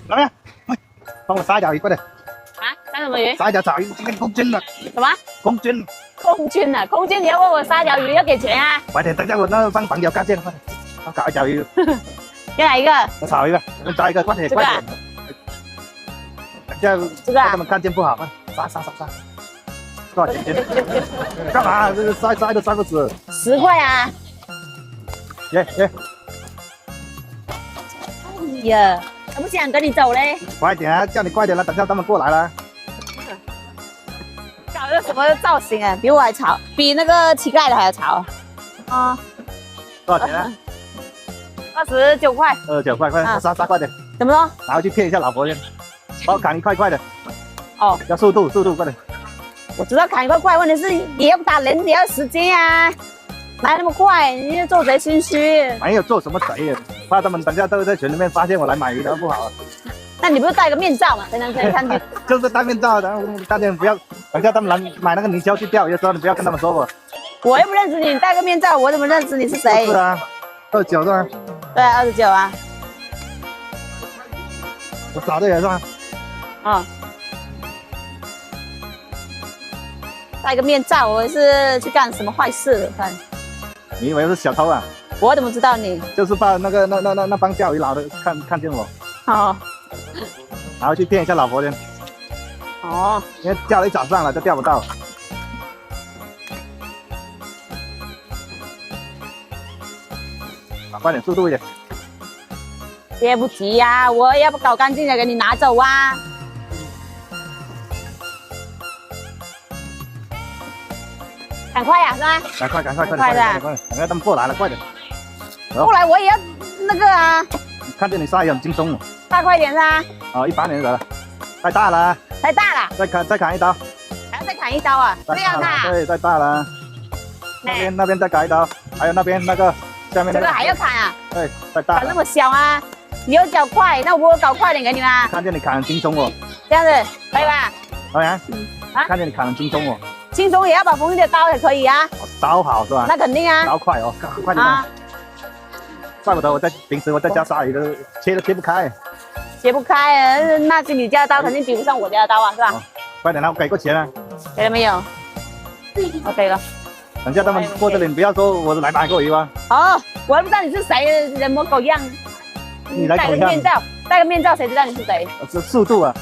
老妹，喂，帮我杀一条鱼，快点！啊，杀什么鱼？杀一条草鱼，今天空军了。什么？空军？空军啊，空军你要问我杀条鱼要给钱啊？快点，等下我那帮朋友干件，快点，我搞一条鱼。要哪一个？我炒一个，我抓一个，快点，快点。这样他们看见不好，快杀！多少钱？干嘛？这个杀都杀不死。10块啊！耶！哎呀，我不想跟你走嘞。快点啊！叫你快点了，等下他们过来了。搞个什么造型啊？比我还潮，比那个乞丐的还要潮。啊，多少钱啊29块。29块，快杀快点！怎么了？然后去骗一下老婆去，帮我砍一块快的。哦，要速度，快点！我知道砍一块快，问题是也要打人，也要时间啊。哪那么快？你是做贼心虚？没有做什么贼，怕他们等下都在群里面发现我来买鱼的不好。那你不是戴个面罩嘛，才能看见？就是戴面罩，然后大家不要，等下他们来买那个泥鳅去钓鱼的时候，你不要跟他们说我。我又不认识你，你戴个面罩，我怎么认识你是谁？是啊，29是吧？对啊，29啊。我找的也是吧？嗯。戴个面罩，我是去干什么坏事的？看，你以为是小偷啊？我怎么知道你？就是怕那帮钓鱼佬的看见我，哦，然后去骗一下老婆去。哦，因为钓了一早上了，都钓不到。快点，速度一点。别不急呀，我要不搞干净的给你拿走啊。赶快呀，是吧？赶快的，等下他们过来了，快点。过来我也要那个啊。看见你杀也很轻松哦。大快点噻。哦，100年了，太大了。太大了。再砍一刀。还要再砍一刀啊？这样的。对，太大了。那边再砍一刀，还有那边那个下面那个。这个还要砍啊？对，太大了。砍那么小啊？你有脚快，那我搞快点给你们。看见你砍很轻松哦。这样子可以吧？老杨，看见你砍很轻松哦。轻松也要把锋利的刀才可以啊。刀好是吧？那肯定啊。刀快哦，快点啊！怪不得平时我在家杀鱼都切不开。切不开，那是你家的刀肯定比不上我家的刀啊，是吧？快点啦，我给过钱了。给了没有？我给了。等下他们过这里，你不要说我来买过鱼啊。哦，我还不知道你是谁，人模狗样。你来狗样。戴个面罩，谁知道你是谁？是速度啊。